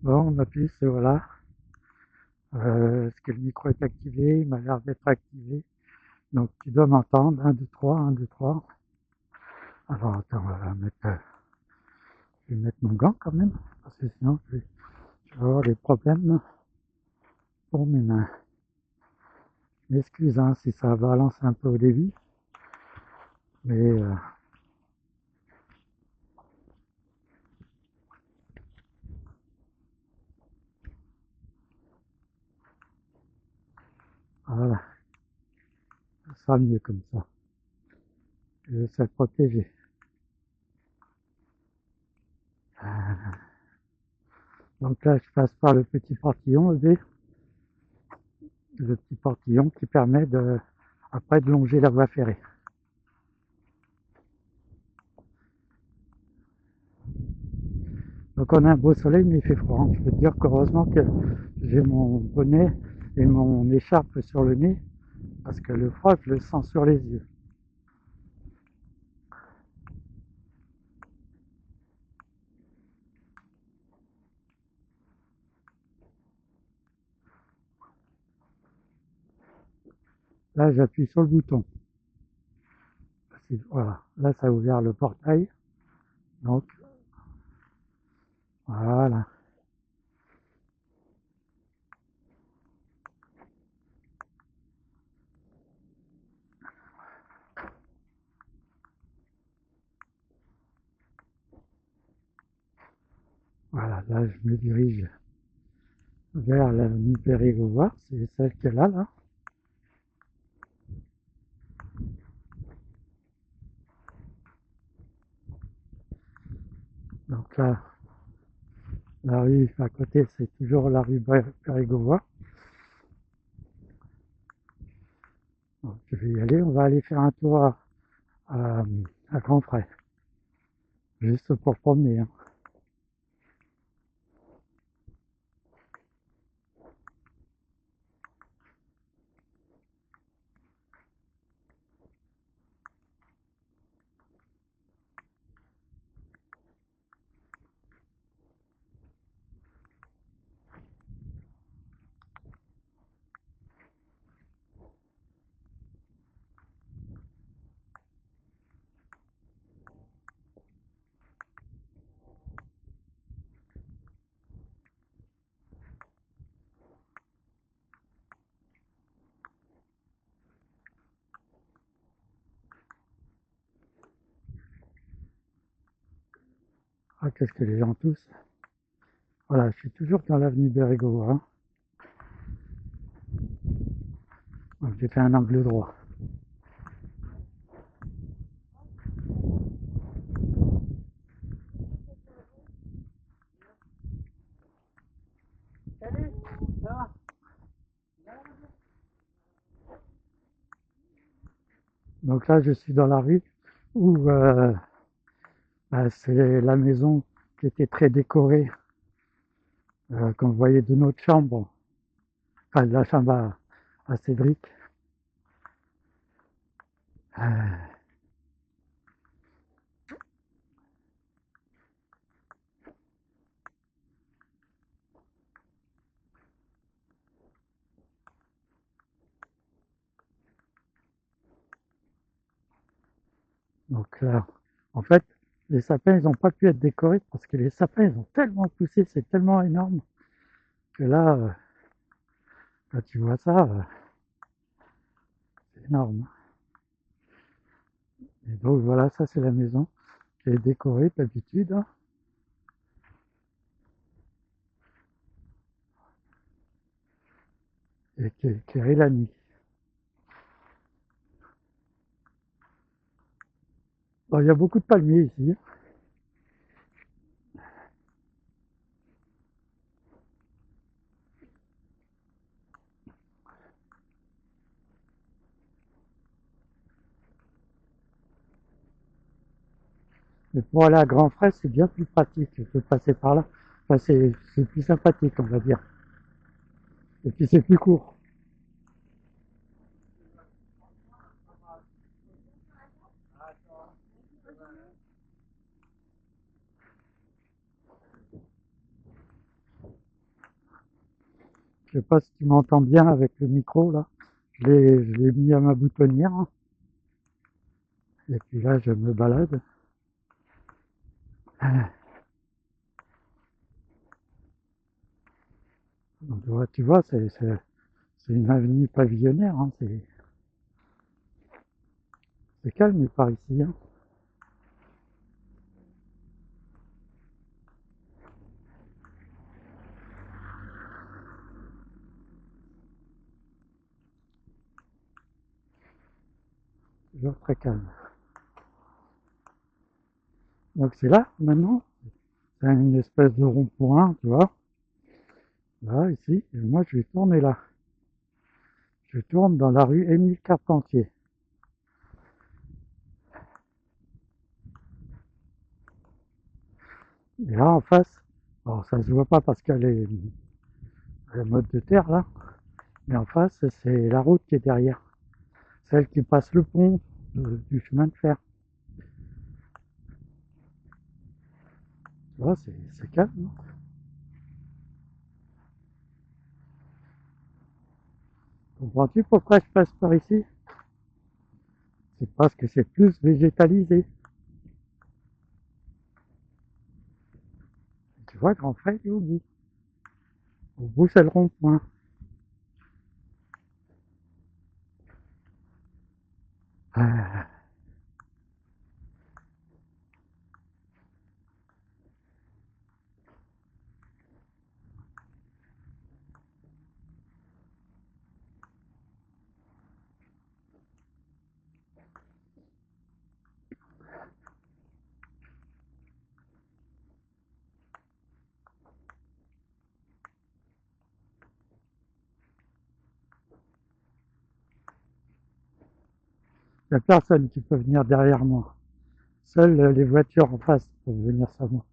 Bon, on appuie sur voilà. Est-ce que le micro est activé? Il m'a l'air d'être activé. Donc tu dois m'entendre. 1, 2, 3, 1, 2, 3. Alors attends, je vais mettre mon gant quand même, parce que sinon je vais avoir des problèmes pour mes mains. Je m'excuse hein, si ça balance un peu au début, mais voilà, ça sera mieux comme ça. Je vais protéger. Donc là, je passe par le petit portillon, le petit portillon qui permet de, après de longer la voie ferrée. Donc on a un beau soleil, mais il fait froid. Je peux te dire qu'heureusement que j'ai mon bonnet et mon écharpe sur le nez, parce que le froid, je le sens sur les yeux. Là, j'appuie sur le bouton. Voilà, là, ça a ouvert le portail. Donc, voilà. Voilà, là, je me dirige vers l'avenue Périgord, c'est celle qui est là. Donc là, la rue à côté, c'est toujours la rue Périgord. Donc, je vais y aller, on va aller faire un tour à, à Grand Frais, juste pour promener. Hein. Ah, qu'est-ce que les gens tous. Voilà, je suis toujours dans l'avenue Périgord. Hein. Donc j'ai fait un angle droit. Salut, ça va? Donc là, je suis dans la rue où c'est la maison qui était très décorée, qu'on voyait de notre chambre, enfin de la chambre à Cédric. Euh, donc là, en fait, les sapins, ils n'ont pas pu être décorés parce que les sapins, ils ont tellement poussé, c'est tellement énorme que là, quand tu vois ça, c'est énorme. Et donc voilà, ça c'est la maison qui est décorée d'habitude hein, et qui est éclairée la nuit. Bon, il y a beaucoup de palmiers ici. Mais pour aller à Grand Frais, c'est bien plus pratique. Je peux passer par là. Enfin, c'est plus sympathique, on va dire. Et puis c'est plus court. Je sais pas si tu m'entends bien avec le micro là. Je l'ai mis à ma boutonnière. Et puis là, je me balade. Donc, tu vois, c'est une avenue pavillonnaire. Hein. C'est calme par ici. Hein. Toujours très calme. Donc c'est là, maintenant. C'est une espèce de rond-point, tu vois. Là, ici. Et moi, je vais tourner là. Je tourne dans la rue Émile Carpentier. Et là, en face, alors ça se voit pas parce qu'elle est le mode de terre là, mais en face, c'est la route qui est derrière. Celle qui passe le pont du chemin de fer. Tu vois, c'est calme. Hein. Comprends-tu pourquoi je passe par ici? C'est parce que c'est plus végétalisé. Tu vois, Grand Frais est au bout. Au bout, c'est le rond-point. Ah, il n'y a personne qui peut venir derrière moi. Seules les voitures en face peuvent venir sur moi.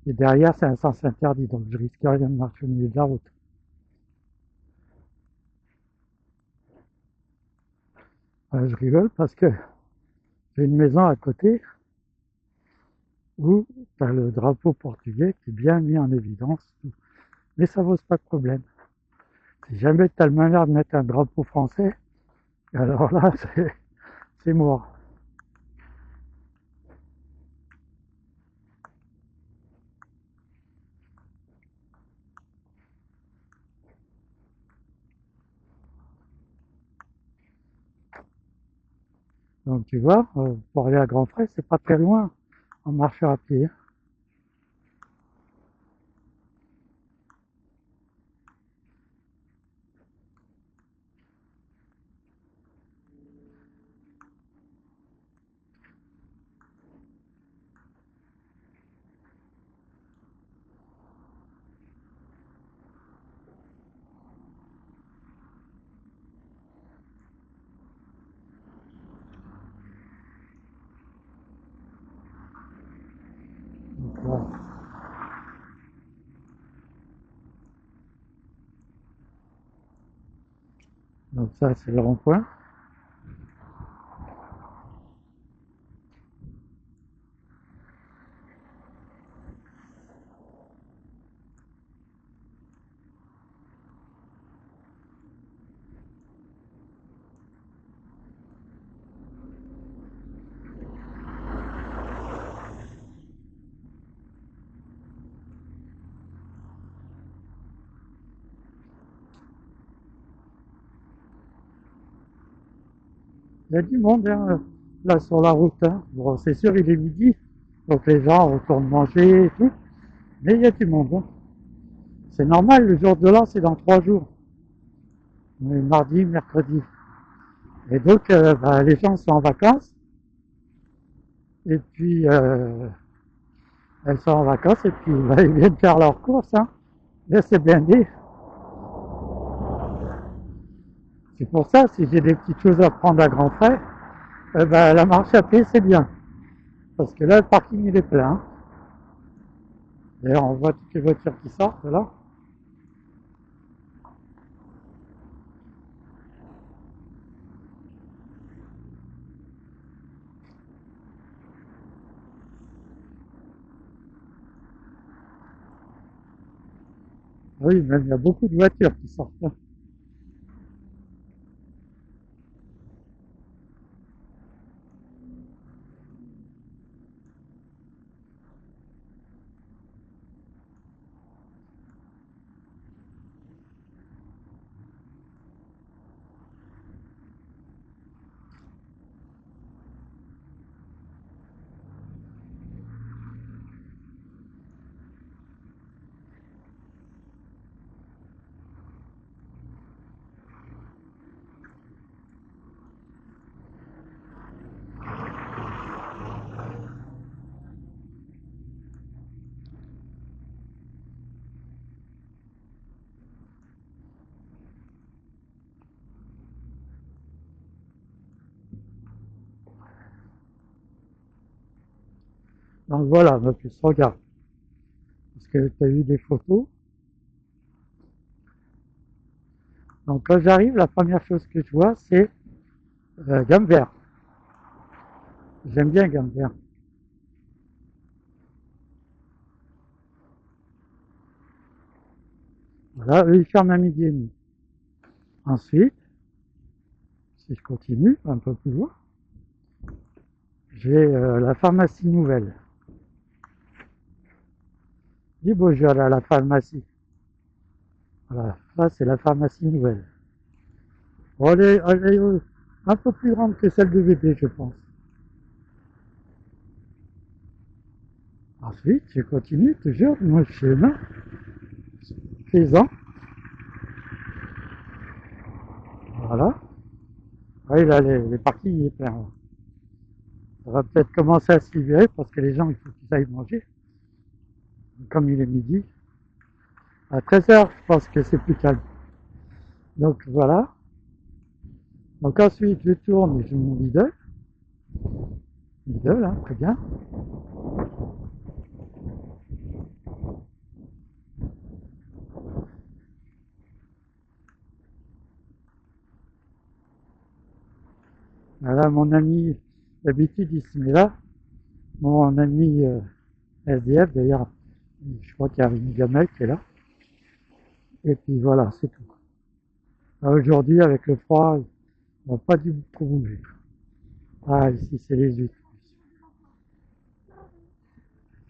Et derrière, c'est un sens interdit, donc je risque rien de marcher au milieu de la route. Je rigole parce que j'ai une maison à côté où tu as le drapeau portugais qui est bien mis en évidence. Mais ça ne pose pas de problème. Si jamais tu as le malheur de mettre un drapeau français, alors là, c'est mort. Donc tu vois, pour aller à Grand Frais, c'est pas très loin en marchant à pied. Donc, voilà. Donc ça, c'est le rond-point. Il y a du monde hein, là sur la route. Hein. Bon, c'est sûr, il est midi, donc les gens retournent manger et tout. Mais il y a du monde. Hein. C'est normal, le jour de l'an, c'est dans 3 jours. On est mardi, mercredi. Et donc, les gens sont en vacances. Et puis, elles sont en vacances. Et puis, ils viennent faire leurs courses. Hein. Là, c'est blindé. C'est pour ça, si j'ai des petites choses à prendre à grands frais, la marche à pied, c'est bien. Parce que là, le parking, il est plein. D'ailleurs, on voit toutes les voitures qui sortent, là. Ah oui, même il y a beaucoup de voitures qui sortent là. Donc voilà, ma puce, regarde. Parce que tu as eu des photos. Donc quand j'arrive, la première chose que je vois, c'est gamme vert. J'aime bien gamme vert. Voilà, eux ils ferment à midi et demi. Ensuite, si je continue un peu plus loin, j'ai la pharmacie nouvelle. Dis bonjour à la pharmacie. Voilà, ça c'est la pharmacie nouvelle. Bon, elle est un peu plus grande que celle de bébé, je pense. Ensuite, je continue toujours mon chemin faisant. Voilà. Oui, là, les parkings, il est plein. Là. Ça va peut-être commencer à se libérer parce que les gens, il faut qu'ils aillent manger. Comme il est midi, à 13h, je pense que c'est plus calme. Donc voilà. Donc ensuite, je tourne et j'ai mon Lidl. Lidl, hein, très bien. Voilà, mon ami, d'habitude, il se met là. Mon ami SDF, d'ailleurs, je crois qu'il y a une gamelle qui est là. Et puis voilà, c'est tout. Aujourd'hui, avec le froid, on n'a pas dû trop bouger. Ah, ici, c'est les huîtres.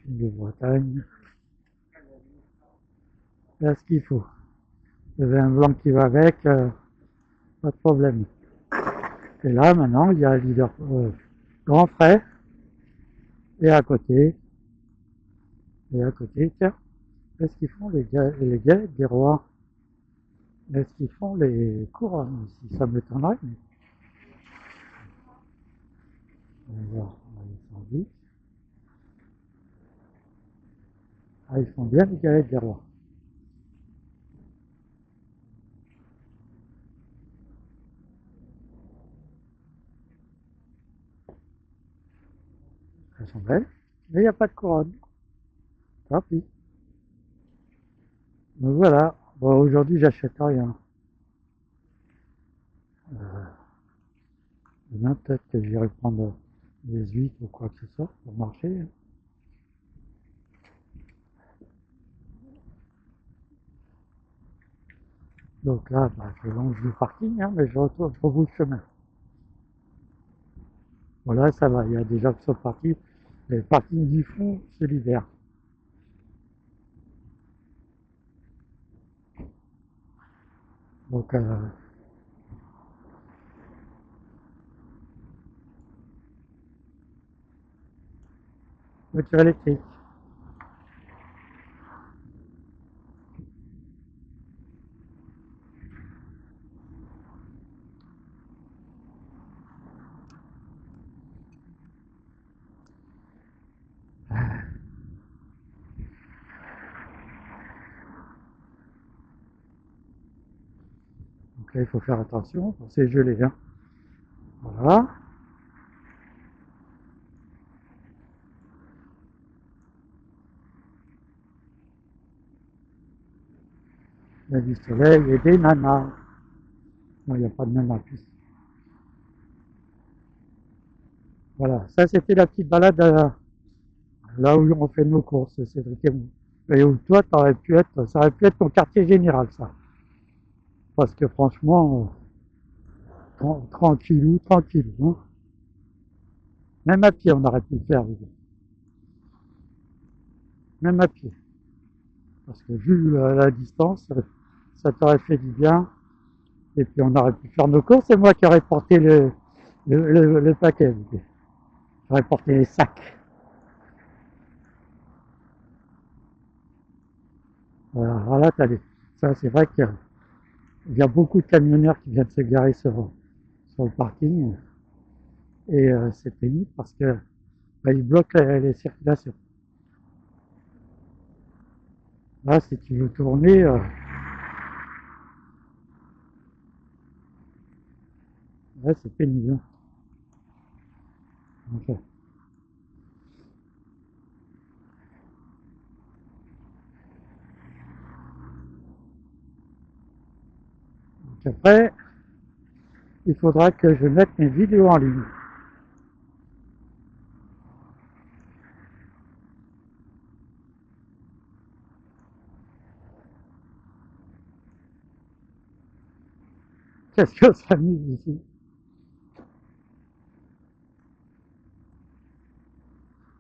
De Bretagne. Là, ce qu'il faut. Le vin blanc qui va avec, pas de problème. Et là, maintenant, il y a leader grand frais. Et à côté, tiens, qu'est-ce qu'ils font les gars des rois? Est-ce qu'ils font les couronnes ici? Ça m'étonnerait, mais on va voir, on va descendre vite. Ah, ils font bien les galettes des rois. Elles sont belles, mais il n'y a pas de couronne. Tant pis. Donc voilà, bon, aujourd'hui j'achète rien. Demain peut-être que j'irai prendre des huîtres ou quoi que ce soit pour marcher. Donc là, bah, je longe le parking, hein, mais je retrouve le chemin. Voilà, ça va, il y a des gens qui sont partis. Le parking du fond se libère. Donc, voiture électrique. Donc là, il faut faire attention, c'est gelé. Hein. Voilà. Il y a du soleil et des nanas. Non, il n'y a pas de nanas plus. Voilà, ça c'était la petite balade là où on fait nos courses, Cédric et moi. Et où toi, ça aurait pu être ton quartier général, ça. Parce que franchement, tranquillou, tranquillou. Hein. Même à pied, on aurait pu le faire. Même à pied. Parce que vu la distance, ça t'aurait fait du bien. Et puis on aurait pu faire nos courses. C'est moi qui aurais porté le paquet. J'aurais porté les sacs. Voilà, ça c'est vrai qu'il y a beaucoup de camionneurs qui viennent se garer sur le parking. Et c'est pénible parce que bah, ils bloquent les circulations. Là, si tu veux tourner, ouais, c'est pénible. Donc, après, il faudra que je mette mes vidéos en ligne. Qu'est-ce que ça mise ici?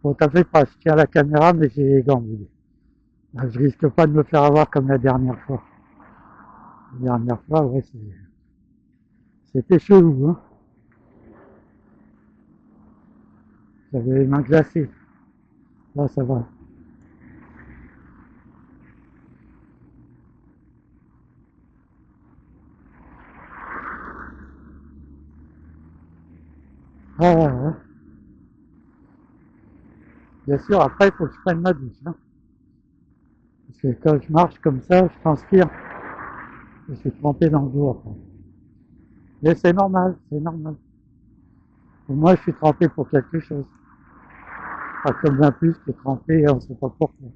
Bon, t'as fait pas, je tiens la caméra, mais j'ai les gants. Je risque pas de me faire avoir comme la dernière fois. La dernière fois, ouais, c'était chelou, hein. J'avais les mains glacées. Là, ça va. Ah, ouais, ouais. Bien sûr, après, il faut que je prenne ma douche. Hein. Parce que quand je marche comme ça, je transpire. Je suis trempé dans le dos après. Mais c'est normal, c'est normal. Pour moi, je suis trempé pour quelque chose. Pas comme un plus qui est trempé, on ne sait pas pourquoi.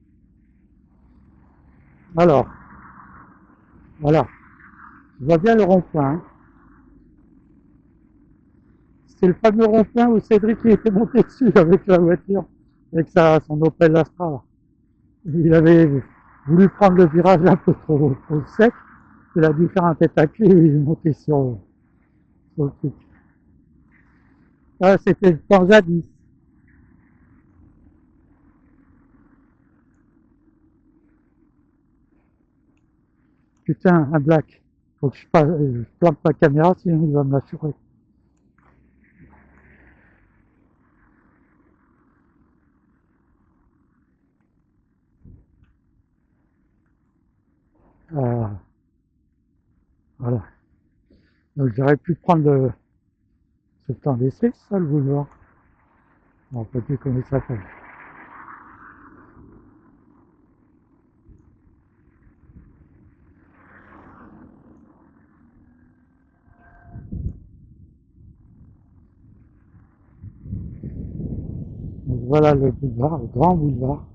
Alors, voilà. Je vois bien le rond-point. Hein. C'est le fameux rond-point où Cédric il était monté dessus avec la voiture, avec son Opel Astra. Il avait voulu prendre le virage un peu trop sec. Il a dû faire un tête à queue et il est monté sur le truc. Ah, c'était le temps jadis. Putain, un black. Faut que je plante ma caméra, sinon il va me l'assurer. Euh, voilà. Donc j'aurais pu prendre ce temps d'essai, ça, le boulevard. On ne peut plus comment il s'appelle. Donc voilà le boulevard, le grand boulevard,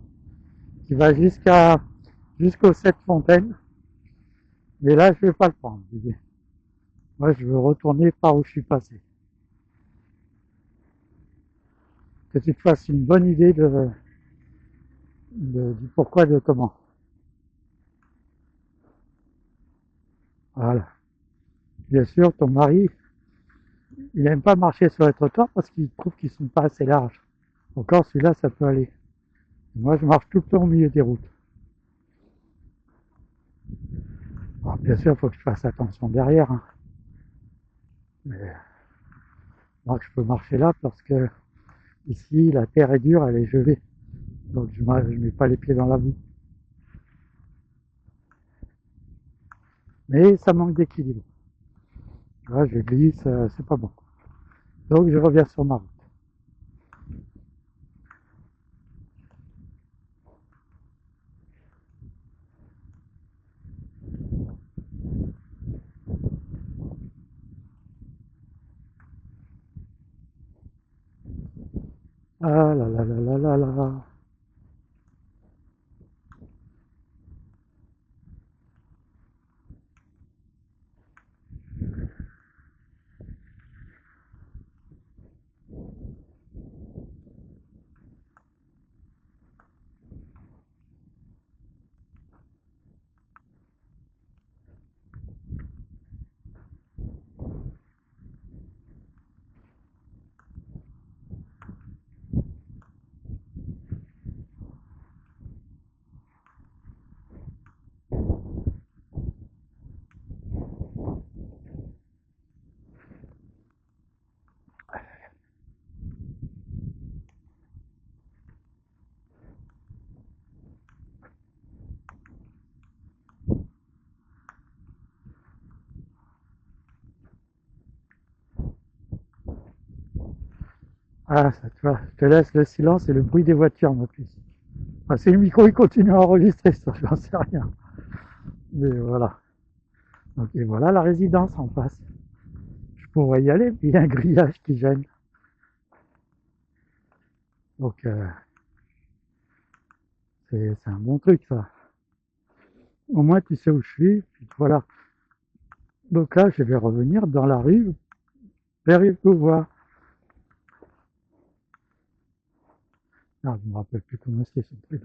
qui va jusqu'aux 7 fontaines. Mais là, je ne vais pas le prendre. Moi, je veux retourner par où je suis passé. Que tu te fasses une bonne idée du pourquoi, de comment. Voilà. Bien sûr, ton mari, il n'aime pas marcher sur les trottoirs parce qu'il trouve qu'ils ne sont pas assez larges. Encore celui-là, ça peut aller. Moi, je marche tout le temps au milieu des routes. Alors, bien sûr, il faut que je fasse attention derrière. Hein. Mais moi, je peux marcher là parce que ici, la terre est dure, elle est gelée. Donc, je ne mets pas les pieds dans la boue. Mais ça manque d'équilibre. Là, je glisse, c'est pas bon. Donc, je reviens sur ma route. Ah là là là là là là. Ah, ça, tu vois, je te laisse le silence et le bruit des voitures, ma puce. Enfin, si le micro il continue à enregistrer, ça, j'en sais rien. Mais voilà. Donc, et voilà la résidence en face. Je pourrais y aller, mais il y a un grillage qui gêne. Donc, c'est un bon truc, ça. Au moins, tu sais où je suis. Puis voilà. Donc là, je vais revenir dans la rue vers le pouvoir. Ah, je me rappelle plus comment c'est ce truc.